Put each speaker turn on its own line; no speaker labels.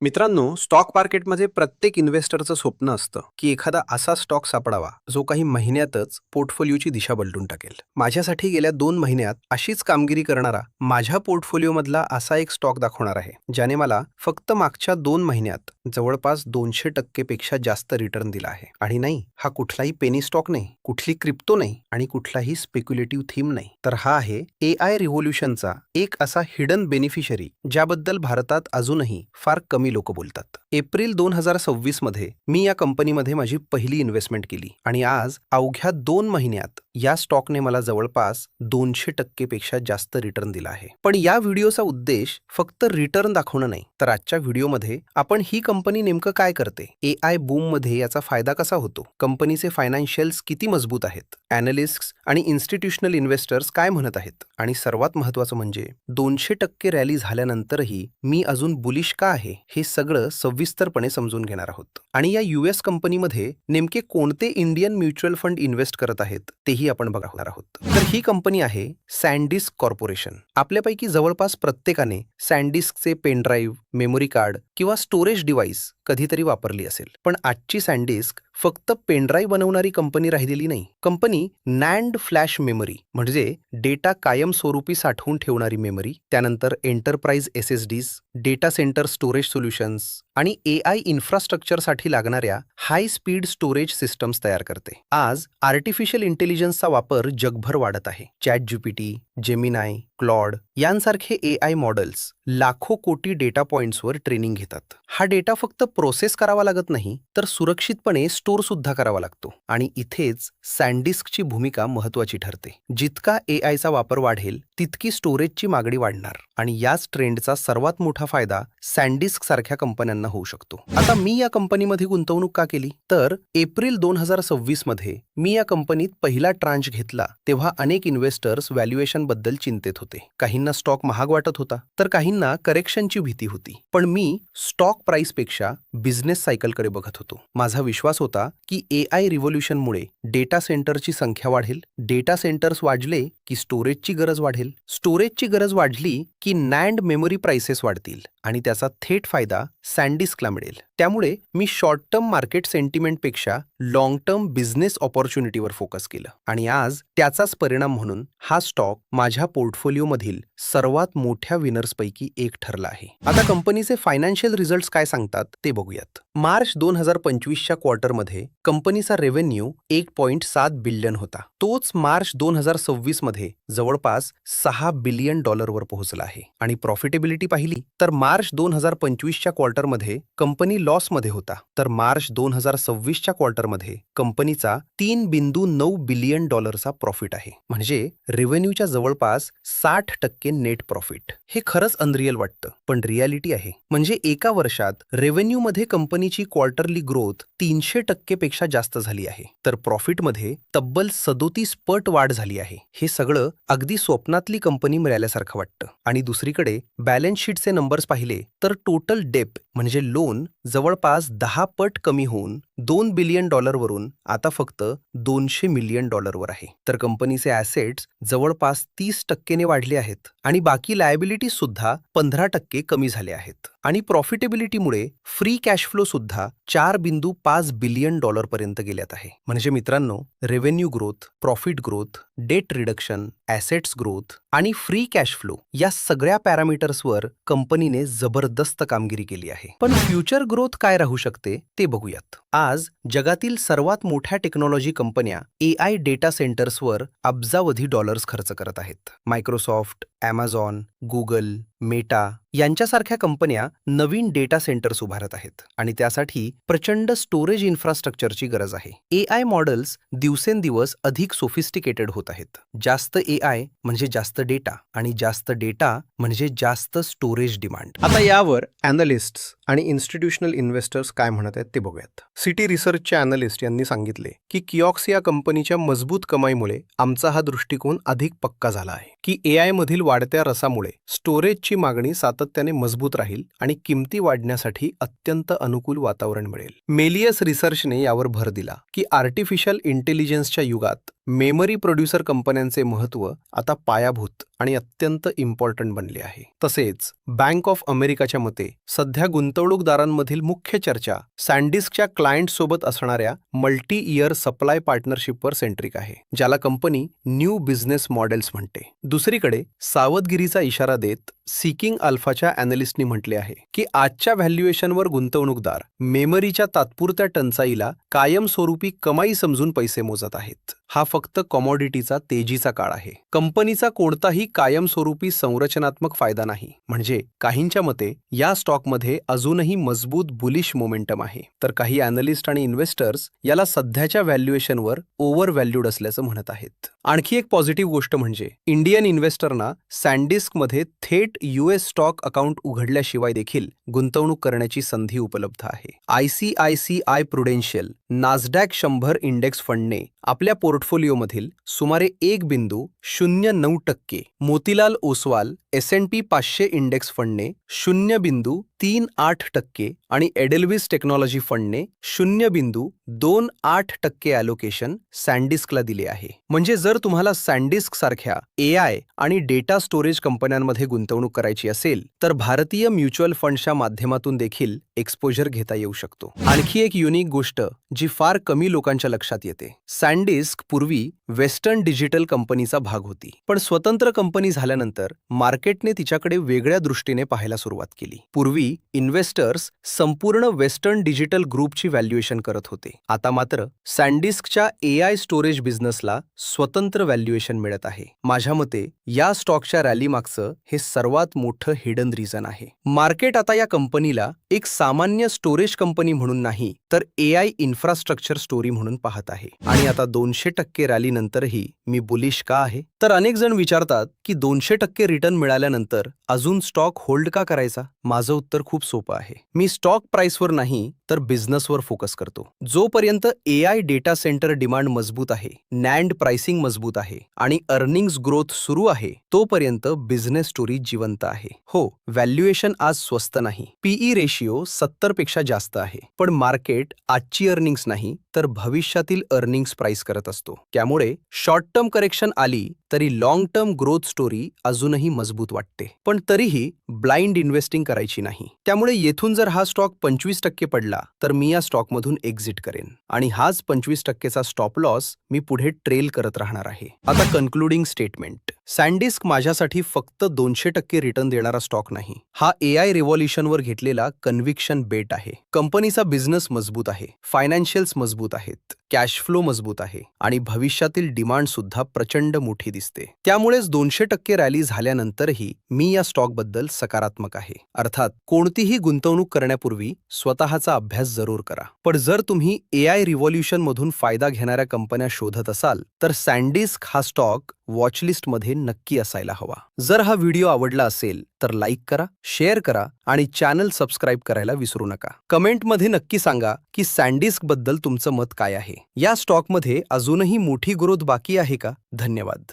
मित्रांनो, स्टॉक मार्केटमध्ये प्रत्येक इन्व्हेस्टरचं स्वप्न असतं की एखादा असा स्टॉक सापडावा जो काही महिन्यातच पोर्टफोलिओची दिशा बदलून टाकेल. माझ्यासाठी गेल्या 2 महिन्यात अशीच कामगिरी करणारा माझ्या पोर्टफोलिओमधला असा एक स्टॉक दाखवणार आहे, ज्याने मला फक्त मागच्या 2 महिन्यात जवळपास 200% पेक्षा जास्त रिटर्न दिला आहे. आणि नाही, हा कुठलाही पेनी स्टॉक नाही, कुठली क्रिप्टो नाही आणि कुठलाही स्पेक्युलेटिव्ह थीम नाही, तर हा आहे AI रिव्होल्यूशनचा एक असा हिडन बेनिफिशरी, ज्याबद्दल भारतात अजूनही फार कमी लोक बोलतात. एप्रिल 2026 मध्ये मी या कंपनीमध्ये माझी पहिली इन्व्हेस्टमेंट केली आणि आज अवघ्या 2 महिन्यात या स्टॉकने मला जवळपास 200% पेक्षा जास्त रिटर्न दिला आहे. पण या व्हिडिओचा उद्देश फक्त रिटर्न दाखवणं नाही, तर आजच्या व्हिडिओमध्ये आपण ही कंपनी नेमकं काय करते, AI बूम मध्ये याचा फायदा कसा होतो, कंपनीचे फायनान्शियल्स किती मजबूत आहेत, अॅनालिस्ट्स आणि इन्स्टिट्यूशनल इन्व्हेस्टर्स काय म्हणत आहेत, आणि सर्वात महत्त्वाचं म्हणजे 200% रॅली झाल्यानंतरही मी अजून बुलिश का आहे, हे सगळं सविस्तरपणे समजून घेणार आहोत. आणि या US कंपनीमध्ये नेमके कोणते इंडियन म्युच्युअल फंड इन्व्हेस्ट करत आहेत तेही आपण बघणार आहोत. तर ही कंपनी आहे सॅनडिस्क कॉर्पोरेशन. आपल्यापैकी जवळपास प्रत्येकाने सॅनडिस्कचे पेन ड्राईव्ह, मेमरी कार्ड किंवा स्टोरेज डिव्हाइस कधीतरी वापरली असेल. पण आजची सॅनडिस्क फक्त पेनड्राईव्ह बनवणारी कंपनी राहिलेली नाही. कंपनी नॅन्ड फ्लॅश मेमरी म्हणजे डेटा कायमस्वरूपी साठवून ठेवणारी मेमरी, त्यानंतर enterprise SSDs, data centre storage solutions आणि AI इन्फ्रास्ट्रक्चरसाठी लागणाऱ्या हाय स्पीड स्टोरेज सिस्टम्स तयार करते. आज आर्टिफिशियल इंटेलिजन्सचा वापर जगभर वाढत आहे. ChatGPT, जेमिनाय, क्लॉड यांसारखे AI मॉडेल्स लाखो कोटी डेटा पॉइंट्सवर ट्रेनिंग घेतात. हा डेटा फक्त प्रोसेस करावा लागत नाही, तर सुरक्षितपणे स्टोअर सुद्धा करावा लागतो. आणि इथेच सॅनडिस्कची भूमिका महत्त्वाची ठरते. जितका AIचा वापर वाढेल तितकी स्टोरेजची मागणी वाढणार आणि याच ट्रेंडचा सर्वात मोठा फायदा सॅनडिस्क सारख्या कंपन्यांना होऊ शकतो. आता मी या कंपनीमध्ये गुंतवणूक का केली, तर एप्रिल 2026 मध्ये मी या कंपनीत पहिला ट्रांच घेतला तेव्हा अनेक इन्व्हेस्टर्स व्हॅल्युएशन बद्दल चिंतेत होते. काहींना स्टॉक महाग वाटत होता, तर काहींना करेक्शनची भीती होती. पण मी स्टॉक प्राइसपेक्षा बिझनेस सायकलकडे बघत होतो. माझा विश्वास होता की AI रिव्होल्यूशनमुळे डेटा सेंटरची संख्या वाढेल, डेटा सेंटर्स वाढले की स्टोरेजची गरज वाढेल, स्टोरेजची गरज वाढली की नॅन्ड मेमरी प्राइसेस वाढतील आणि त्याचा थेट फायदा सॅनडिस्कला मिळेल. त्यामुळे मी शॉर्ट टर्म मार्केट सेंटिमेंटपेक्षा लॉंग टर्म बिझनेस ऑपॉर्च्युनिटीवर फोकस केलं आणि आज त्याचाच परिणाम म्हणून हा स्टॉक माझ्या पोर्टफोलिओमधील सर्वात मोठ्या विनर्सपैकी एक ठरला आहे. आता कंपनीचे फायनान्शियल रिझल्ट्स काय सांगतात ते बघूयात. मार्च 2025च्या क्वार्टरमध्ये कंपनीचा रेव्हेन्यू $1.7 बिलियन होता. तोच मार्च 2026 मध्ये जवळपास $6 बिलियन वर पोहोचला आहे. आणि प्रॉफिटेबिलिटी पाहिली तर मार्च 2025च्या क्वार्टरमध्ये कंपनी लॉसमध्ये होता, तर मार्च 2026च्या क्वार्टरमध्ये कंपनीचा $3.9 बिलियन प्रॉफिट आहे. म्हणजे रेव्हेन्यूच्या जवळपास 60% नेट प्रॉफिट. हे खरंच अनरियल वाटतं, पण रियालिटी आहे. म्हणजे एका वर्षात रेव्हेन्यूमध्ये कंपनीची क्वार्टरली ग्रोथ 300% पेक्षा जास्त झाली आहे, तर प्रॉफिटमध्ये तब्बल 37 पट वाढ झाली आहे. हे सगळं अगदी स्वप्नातली कंपनी मिळाल्यासारखं वाटतं. आणि दुसरीकडे बॅलन्स शीटचे नंबर्स पाहिले तर टोटल डेप म्हणजे लोन जवळपास 10 पट कमी होऊन $2 बिलियन वरून आता फक्त $200 मिलियन वर आहे. तर कंपनीचे ॲसेट्स जवळपास 30% वाढले आहेत आणि बाकी लायबिलिटीज सुद्धा 15% कमी झाले आहेत. आणि प्रॉफिटेबिलिटीमुळे फ्री कॅश फ्लो सुद्धा $4.5 बिलियन पर्यंत गेल्यात आहे. म्हणजे मित्रांनो, revenue growth, profit growth, date reduction, assets growth आणि फ्री कॅश फ्लो या सगळ्या पॅरामीटर्सवर कंपनीने जबरदस्त कामगिरी केली आहे. पण फ्युचर ग्रोथ काय राहू शकते ते बघूयात. आज जगातील सर्वात मोठ्या टेक्नॉलॉजी कंपन्या AI डेटा सेंटर्सवर अब्जावधी डॉलर्स खर्च करत आहेत. मायक्रोसॉफ्ट, ॲमेझॉन, गुगल, मेटा यांच्यासारख्या कंपन्या नवीन डेटा सेंटर्स उभारत आहेत आणि त्यासाठी प्रचंड स्टोरेज इन्फ्रास्ट्रक्चरची गरज आहे. AI मॉडेल्स दिवसेंदिवस अधिक सोफिस्टिकेटेड होत आहेत. जास्त AI म्हणजे जास्त डेटा आणि जास्त डेटा म्हणजे जास्त स्टोरेज डिमांड. आता यावर अॅनालिस्ट्स आणि इन्स्टिट्यूशनल इन्व्हेस्टर्स काय म्हणत आहेत ते बघूयात. सिटी रिसर्चचे अॅनालिस्ट यांनी सांगितले की किऑक्स या कंपनीच्या मजबूत कमाईमुळे आमचा हा दृष्टिकोन अधिक पक्का झाला आहे की AI मधील वाढत्या रसामुळे स्टोरेजची मागणी सातत्याने मजबूत राहील आणि किमती वाढण्यासाठी अत्यंत अनुकूल वातावरण मिळेल. मेलियस रिसर्चने यावर भर दिला की आर्टिफिशियल इंटेलिजन्सच्या युगात मेमरी प्रोड्युसर कंपन्यांचे महत्त्व आता पायाभूत आणि अत्यंत इम्पॉर्टंट बनले आहे. तसेच बँक ऑफ अमेरिकाच्या मते सध्या गुंतवणूकदारांमधील मुख्य चर्चा सॅनडिस्कच्या क्लायंटसोबत असणाऱ्या मल्टी इयर सप्लाय पार्टनरशिपवर सेंट्रिक आहे, ज्याला कंपनी न्यू बिझनेस मॉडेल्स म्हणते. दुसरीकडे सावधगिरीचा इशारा देत सीकिंग अल्फाच्या अॅनालिस्टनी म्हटले आहे की आजच्या व्हॅल्युएशनवर गुंतवणूकदार मेमरीच्या तात्पुरत्या टंचाईला कायमस्वरूपी कमाई समजून पैसे मोजत आहेत. हा फक्त कमॉडिटीचा तेजीचा काळ आहे. कंपनीचा कोणताही कायमस्वरूपी संरचनात्मक फायदा नाही. म्हणजे काहींच्या मते या स्टॉकमध्ये अजूनही मजबूत बुलिश मोमेंटम आहे, तर काही अॅनालिस्ट आणि इन्व्हेस्टर्स याला सध्याच्या व्हॅल्युएशनवर ओव्हर व्हॅल्यूड असल्याचं म्हणत आहेत. आणखी एक पॉझिटिव्ह गोष्ट म्हणजे इंडियन इन्व्हेस्टरना सॅनडिस्कमध्ये थेट यूएस स्टॉक अकाउंट उघडल्याशिवाय देखील गुंतवणूक करण्याची संधी उपलब्ध आहे. ICICI प्रुडेन्शियल नासडॅक 100 इंडेक्स फंडने आपल्या पोर्टफोलिओमधील सुमारे 1.09%, मोतीलाल ओसवाल S&P 500 इंडेक्स फंडने 0.38% आणि एडेल्विस टेक्नॉलॉजी फंडने 0.28% ॲलोकेशन सॅनडिस्कला दिले आहे. म्हणजे जर तुम्हाला सॅनडिस्क सारख्या AI आणि डेटा स्टोरेज कंपन्यांमध्ये गुंतवणूक करायची असेल तर भारतीय म्युच्युअल फंडच्या माध्यमातून देखील एक्सपोजर घेता येऊ शकतो. आणखी एक युनिक गोष्ट जी फार कमी लोकांच्या लक्षात येते, सॅनडिस्क पूर्वी वेस्टर्न डिजिटल कंपनीचा भाग होती, पण स्वतंत्र कंपनी झाल्यानंतर मार्केटने तिच्याकडे वेगळ्या दृष्टीने पाहायला सुरुवात केली. पूर्वी इन्व्हेस्टर्स संपूर्ण वेस्टर्न डिजिटल ग्रुपची व्हॅल्युएशन करत होते. आता मात्र सॅनडिस्कच्या AI स्टोरेज बिझनेसला स्वतंत्र व्हॅल्युएशन मिळत आहे. माझ्या मते या स्टॉकच्या रॅली मागचं हे सर्वात मोठं हिडन रिझन आहे. मार्केट आता या कंपनीला एक सामान्य स्टोरेज कंपनी म्हणून नाही तर AI इन्फ्रास्ट्रक्चर स्टोरी म्हणून पाहत आहे. आणि आता 200% रॅली नंतरही मी बुलिश का आहे? तर अनेक जण विचारतात की 200% रिटर्न मिळाल्यानंतर अजून स्टॉक होल्ड का करायचा? माझं उत्तर खूप सोपं आहे. मी स्टॉक प्राइसवर नाही तर बिझनेसवर फोकस करतो. जोपर्यंत AI डेटा सेंटर डिमांड मजबूत आहे, नॅन्ड प्राइसिंग मजबूत आहे आणि अर्निंग्स ग्रोथ सुरू आहे, तोपर्यंत बिझनेस स्टोरी जिवंत आहे. हो, व्हॅल्युएशन आज स्वस्त नाही. PE रेशिओ 70 पेक्षा जास्त आहे, पण मार्केट आजची अर्निंग्स नाही तर भविष्यातील अर्निंग्स प्राइस करत असतो. त्यामुळे शॉर्ट टर्म करेक्शन आली तरी लॉंग टर्म ग्रोथ स्टोरी अजूनही मजबूत वाटते. पण तरीही ब्लाइंड इन्व्हेस्टिंग करायची नाही. त्यामुळे येथून जर हा स्टॉक 25% पडला तर मी या स्टॉकमधून एक्झिट करेन आणि हाच 25%चा स्टॉप लॉस मी पुढे ट्रेल करत राहणार आहे. आता कन्क्लुडिंग स्टेटमेंट, सॅनडिस्क माझ्यासाठी फक्त 200% रिटर्न देणारा स्टॉक नाही. हा AI रिव्हॉल्युशनवर घेतलेला कन्व्हिक्शन बेट आहे. कंपनीचा बिझनेस मजबूत आहे, फायनान्शियल्स मजबूत आहेत, कॅश फ्लो मजबूत आहे आणि भविष्यातील डिमांड सुद्धा प्रचंड मोठी दिसते. त्यामुळेच 200% रॅली झाल्यानंतरही मी या स्टॉकबद्दल सकारात्मक आहे. अर्थात कोणतीही गुंतवणूक करण्यापूर्वी स्वतःचा अभ्यास जरूर करा. पण जर तुम्ही AI रिव्हॉल्युशन मधून फायदा घेणाऱ्या कंपन्या शोधत असाल तर सॅनडिस्क हा स्टॉक वॉचलिस्टमध्ये नक्की असायला हवा. जर हा व्हिडिओ आवडला असेल तर लाईक करा, शेअर करा आणि चॅनल सबस्क्राईब करायला विसरू नका. कमेंटमध्ये नक्की सांगा की सॅनडिस्क बद्दल तुमचं मत काय आहे. या स्टॉकमध्ये अजूनही मोठी ग्रोथ बाकी आहे का? धन्यवाद.